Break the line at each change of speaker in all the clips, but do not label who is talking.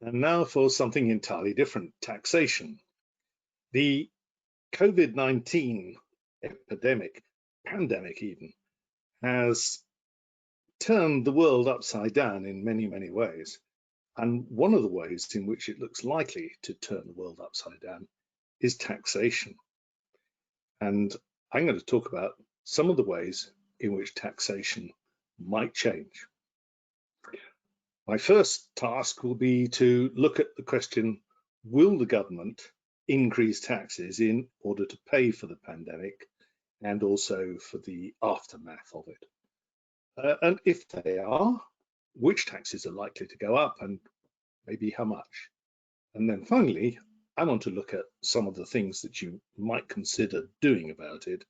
And now for something entirely different, taxation. The COVID-19 pandemic even, has turned the world upside down in many, many ways. And one of the ways in which it looks likely to turn the world upside down is taxation. And I'm going to talk about some of the ways in which taxation might change. My first task will be to look at the question, will the government increase taxes in order to pay for the pandemic and also for the aftermath of it? And if they are, which taxes are likely to go up and maybe how much? And then finally, I want to look at some of the things that you might consider doing about it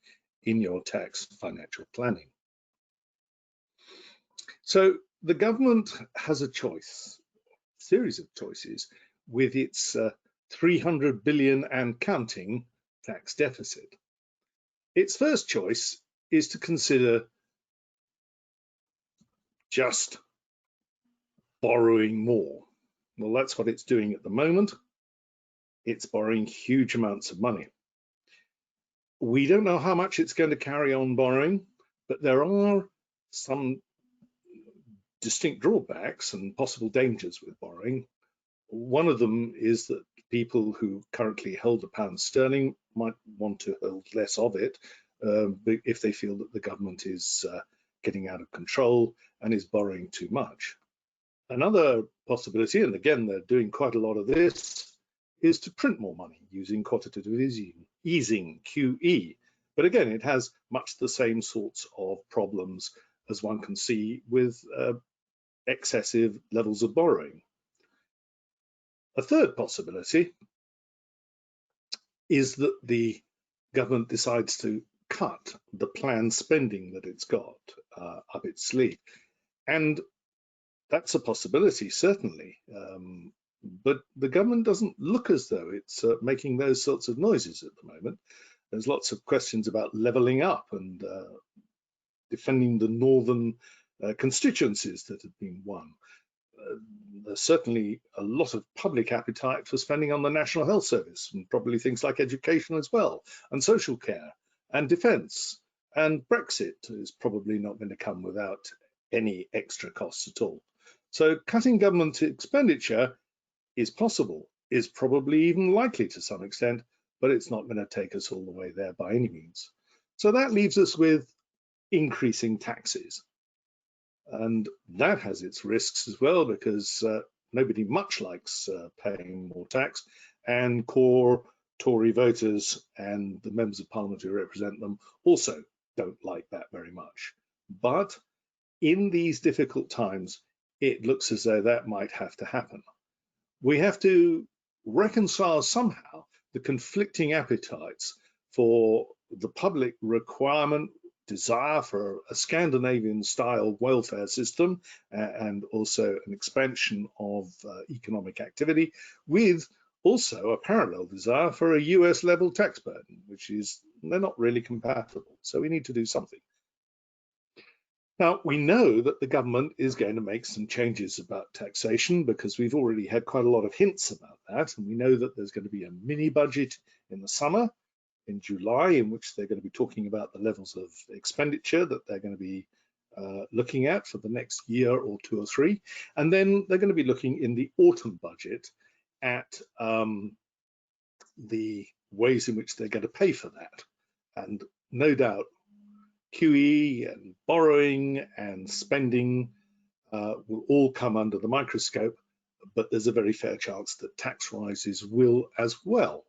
in your tax financial planning. So the government has a series of choices with its 300 billion and counting tax deficit. Its first choice is to consider just borrowing more. Well, that's what it's doing at the moment. It's borrowing huge amounts of money. We don't know how much it's going to carry on borrowing, but there are some distinct drawbacks and possible dangers with borrowing. One of them is that people who currently hold the pound sterling might want to hold less of it if they feel that the government is getting out of control and is borrowing too much. Another possibility, and again, they're doing quite a lot of this, is to print more money using quantitative easing, QE. But again, it has much the same sorts of problems as one can see with excessive levels of borrowing. A third possibility is that the government decides to cut the planned spending that it's got up its sleeve. And that's a possibility, certainly. But the government doesn't look as though it's making those sorts of noises at the moment. There's lots of questions about levelling up and defending the northern constituencies that have been won. There's certainly a lot of public appetite for spending on the National Health Service and probably things like education as well, and social care and defence. And Brexit is probably not going to come without any extra costs at all. So cutting government expenditure is possible, is probably even likely to some extent, but it's not going to take us all the way there by any means. So that leaves us with increasing taxes. And that has its risks as well, because nobody much likes paying more tax, and core Tory voters and the members of parliament who represent them also don't like that very much. But in these difficult times, it looks as though that might have to happen. We have to reconcile somehow the conflicting appetites for the public requirement, desire for a Scandinavian-style welfare system and also an expansion of economic activity, with also a parallel desire for a US-level tax burden, which is, they're not really compatible. So we need to do something. Now, we know that the government is going to make some changes about taxation because we've already had quite a lot of hints about that. And we know that there's going to be a mini budget in the summer, in July, in which they're going to be talking about the levels of expenditure that they're going to be looking at for the next year or 2 or 3. And then they're going to be looking in the autumn budget at the ways in which they're going to pay for that. And no doubt, QE and borrowing and spending will all come under the microscope, but there's a very fair chance that tax rises will as well.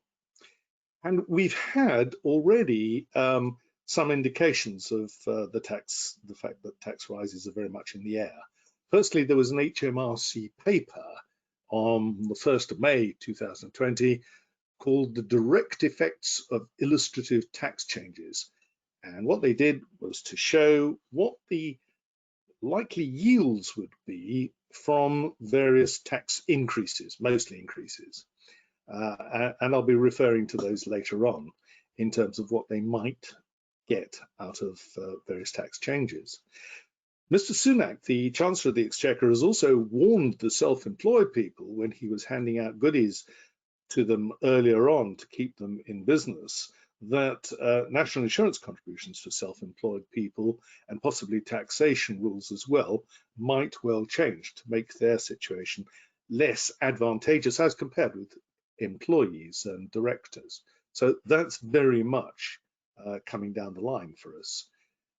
And we've had already some indications of the fact that tax rises are very much in the air. Firstly, there was an HMRC paper on the 1st of May 2020 called The Direct Effects of Illustrative Tax Changes. And what they did was to show what the likely yields would be from various tax increases, mostly increases. And I'll be referring to those later on in terms of what they might get out of various tax changes. Mr. Sunak, the Chancellor of the Exchequer, has also warned the self-employed people when he was handing out goodies to them earlier on to keep them in business, that national insurance contributions for self-employed people and possibly taxation rules as well might well change to make their situation less advantageous as compared with employees and directors. So that's very much coming down the line for us.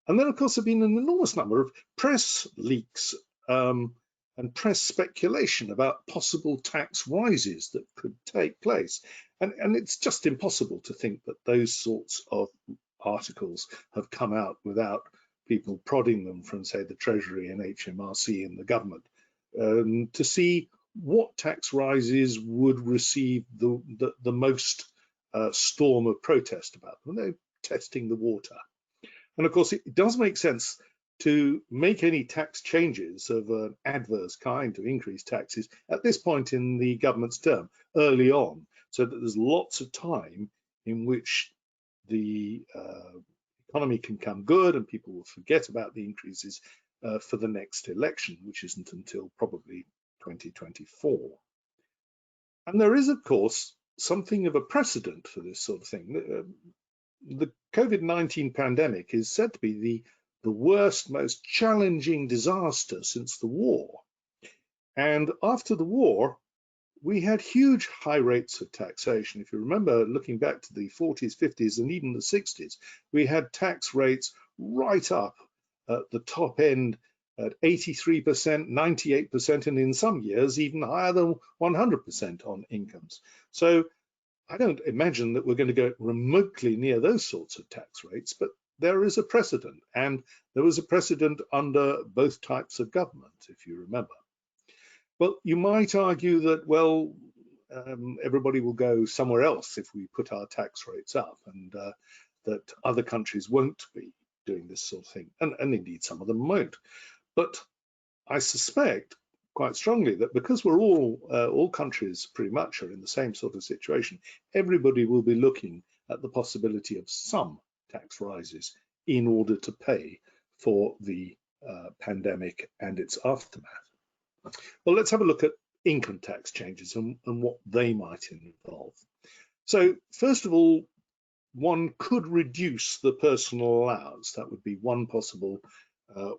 And then, of course, there have been an enormous number of press leaks and press speculation about possible tax rises that could take place. And it's just impossible to think that those sorts of articles have come out without people prodding them from, say, the Treasury and HMRC and the government to see what tax rises would receive the most storm of protest about them. They're testing the water. And of course, it does make sense to make any tax changes of an adverse kind to increase taxes at this point in the government's term, early on, so that there's lots of time in which the economy can come good and people will forget about the increases for the next election, which isn't until probably 2024. And there is, of course, something of a precedent for this sort of thing. The COVID-19 pandemic is said to be the worst, most challenging disaster since the war. And after the war, we had huge high rates of taxation. If you remember, looking back to the 40s, 50s, and even the 60s, we had tax rates right up at the top end at 83%, 98%, and in some years even higher than 100% on incomes. So I don't imagine that we're going to go remotely near those sorts of tax rates, but there is a precedent, and there was a precedent under both types of government, if you remember. Well, you might argue that, well, everybody will go somewhere else if we put our tax rates up, and that other countries won't be doing this sort of thing, and indeed some of them won't. But I suspect quite strongly that because we're all countries pretty much are in the same sort of situation, everybody will be looking at the possibility of some tax rises in order to pay for the pandemic and its aftermath. Well, let's have a look at income tax changes and what they might involve. So first of all, one could reduce the personal allowance. That would be one possible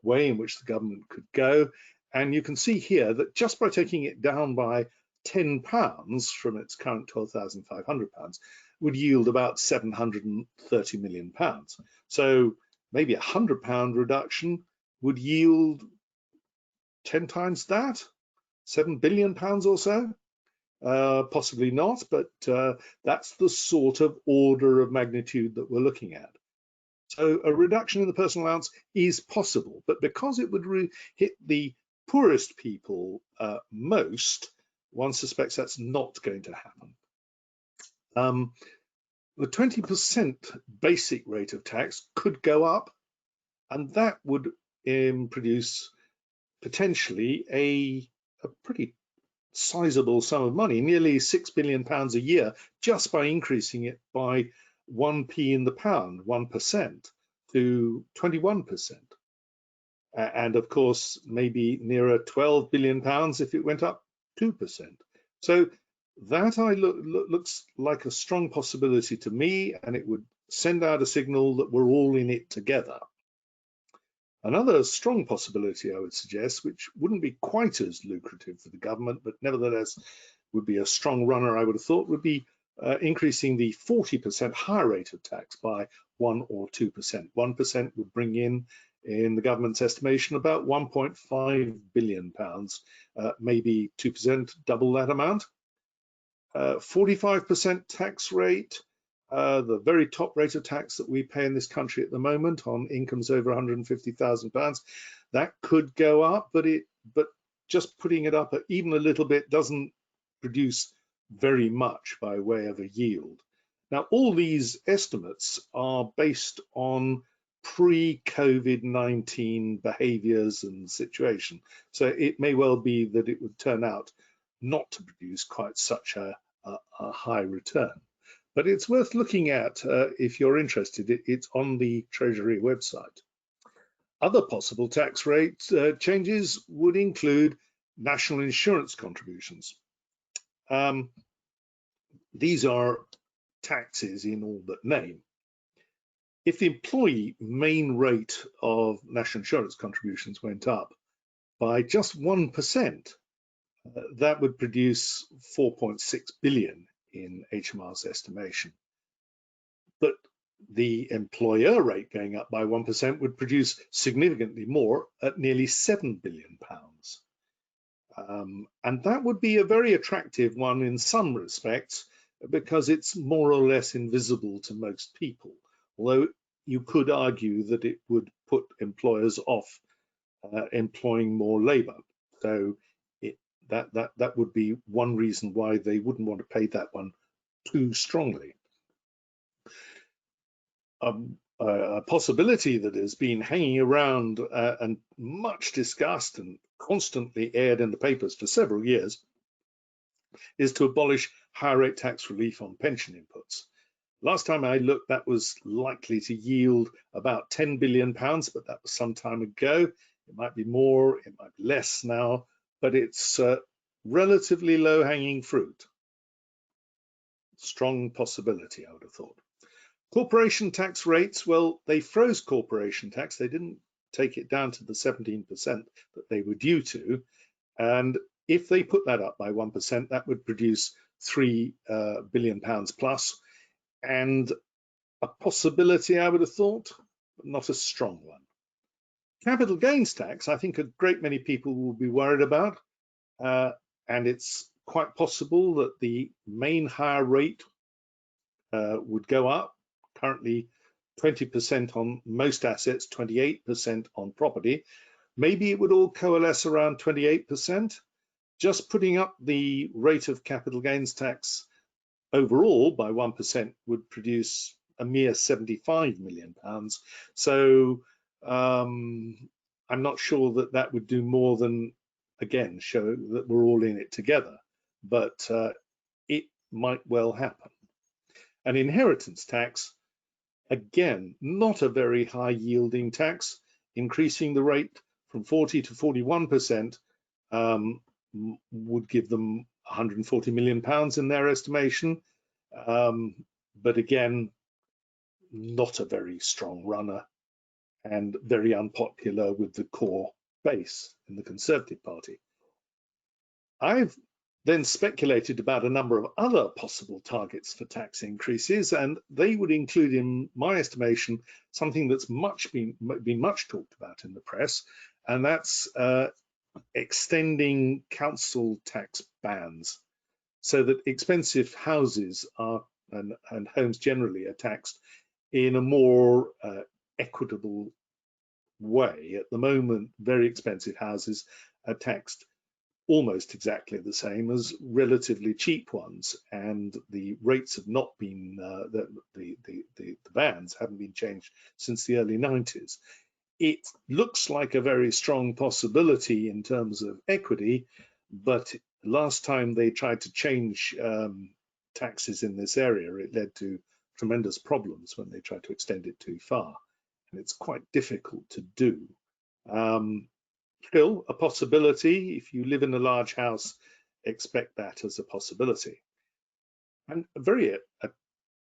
way in which the government could go. And you can see here that just by taking it down by £10 from its current £12,500 would yield about £730 million. So maybe £100 reduction would yield 10 times that, £7 billion or so. Possibly not, but that's the sort of order of magnitude that we're looking at. So a reduction in the personal allowance is possible, but because it would hit the poorest people most, one suspects that's not going to happen. The 20% basic rate of tax could go up, and that would produce potentially a pretty sizable sum of money, nearly £6 billion a year, just by increasing it by 1p in the pound, 1%, to 21%. And of course, maybe nearer £12 billion if it went up 2%. So that looks like a strong possibility to me, and it would send out a signal that we're all in it together. Another strong possibility, I would suggest, which wouldn't be quite as lucrative for the government, but nevertheless would be a strong runner, I would have thought, would be increasing the 40% higher rate of tax by 1 or 2%. 1% would bring in the government's estimation, about £1.5 billion, maybe 2%, double that amount. 45% tax rate, the very top rate of tax that we pay in this country at the moment on incomes over £150,000, that could go up, but just putting it up even a little bit doesn't produce very much by way of a yield. Now, all these estimates are based on pre-COVID-19 behaviors and situation. So it may well be that it would turn out not to produce quite such a high return. But it's worth looking at if you're interested. It's on the Treasury website. Other possible tax rate changes would include national insurance contributions. These are taxes in all but name. If the employee main rate of national insurance contributions went up by just 1%, that would produce 4.6 billion in HMR's estimation. But the employer rate going up by 1% would produce significantly more at nearly £7 billion. And that would be a very attractive one in some respects, because it's more or less invisible to most people, although you could argue that it would put employers off employing more labour. So that would be one reason why they wouldn't want to pay that one too strongly. A possibility that has been hanging around and much discussed and constantly aired in the papers for several years is to abolish higher rate tax relief on pension inputs. Last time I looked, that was likely to yield about £10 billion, but that was some time ago. It might be more, it might be less now, but it's relatively low-hanging fruit. Strong possibility, I would have thought. Corporation tax rates, well, they froze corporation tax. They didn't take it down to the 17% that they were due to. And if they put that up by 1%, that would produce £3 billion plus. And a possibility, I would have thought, but not a strong one. Capital gains tax, I think a great many people will be worried about. And it's quite possible that the main higher rate would go up. Currently 20% on most assets, 28% on property. Maybe it would all coalesce around 28%. Just putting up the rate of capital gains tax overall by 1% would produce a mere £75 million. So I'm not sure that that would do more than, again, show that we're all in it together, but it might well happen. An inheritance tax, again, not a very high yielding tax. Increasing the rate from 40 to 41% would give them £140 million in their estimation. But again, not a very strong runner and very unpopular with the core base in the Conservative Party. I've then speculated about a number of other possible targets for tax increases, and they would include, in my estimation, something that's been much talked about in the press, and that's extending council tax bans so that expensive houses are and homes generally are taxed in a more equitable way. At the moment, very expensive houses are taxed almost exactly the same as relatively cheap ones, and the rates have not been the bans haven't been changed since the early 90s. It looks like a very strong possibility in terms of equity, but last time they tried to change taxes in this area, it led to tremendous problems when they tried to extend it too far, and it's quite difficult to do. Still a possibility. If you live in a large house, expect that as a possibility. And very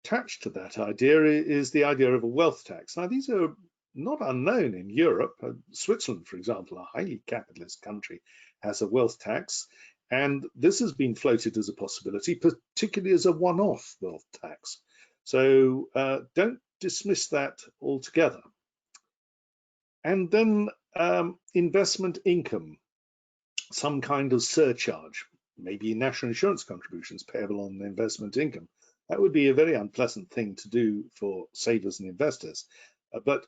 attached to that idea is the idea of a wealth tax. Now, these are not unknown in Europe. Switzerland, for example, a highly capitalist country, has a wealth tax, and this has been floated as a possibility, particularly as a one-off wealth tax. So don't dismiss that altogether. And then investment income, some kind of surcharge, maybe national insurance contributions payable on investment income. That would be a very unpleasant thing to do for savers and investors. But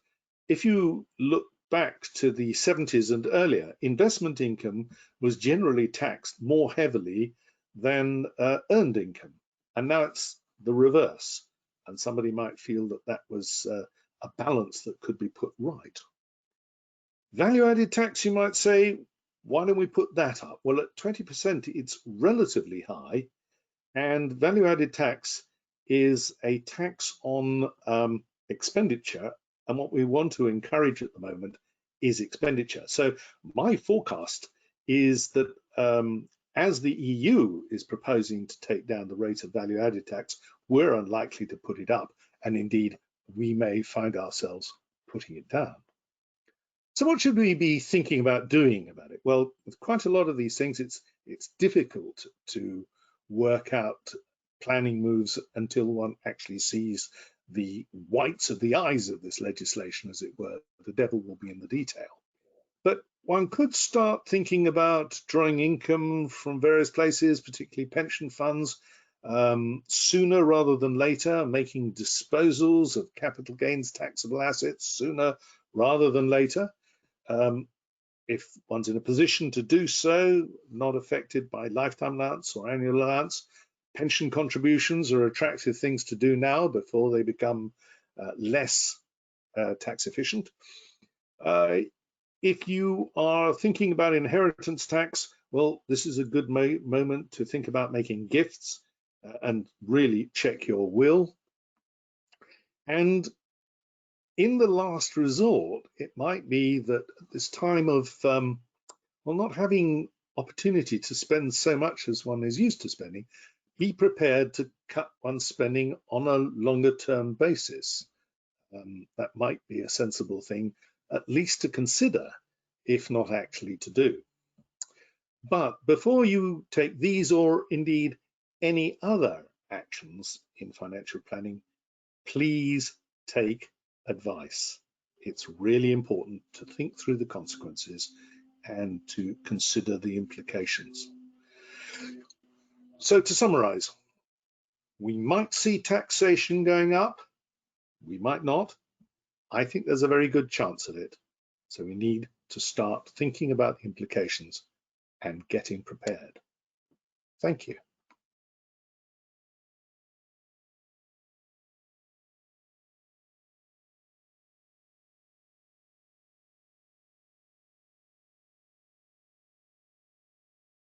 if you look back to the 70s and earlier, investment income was generally taxed more heavily than earned income. And now it's the reverse. And somebody might feel that that was a balance that could be put right. Value-added tax, you might say, why don't we put that up? Well, at 20%, it's relatively high, and value-added tax is a tax on expenditure, and what we want to encourage at the moment is expenditure. So my forecast is that as the EU is proposing to take down the rate of value added tax, we're unlikely to put it up. And indeed, we may find ourselves putting it down. So what should we be thinking about doing about it? Well, with quite a lot of these things, it's difficult to work out planning moves until one actually sees the whites of the eyes of this legislation, as it were. The devil will be in the detail. But one could start thinking about drawing income from various places, particularly pension funds, sooner rather than later, making disposals of capital gains taxable assets sooner rather than later. If one's in a position to do so, not affected by lifetime allowance or annual allowance, pension contributions are attractive things to do now before they become less tax efficient. If you are thinking about inheritance tax, well, this is a good moment to think about making gifts and really check your will. And in the last resort, it might be that at this time of, well, not having opportunity to spend so much as one is used to spending, be prepared to cut one's spending on a longer term basis. That might be a sensible thing, at least to consider, if not actually to do. But before you take these or indeed any other actions in financial planning, please take advice. It's really important to think through the consequences and to consider the implications. So to summarize, we might see taxation going up, we might not. I think there's a very good chance of it. So we need to start thinking about the implications and getting prepared. Thank you.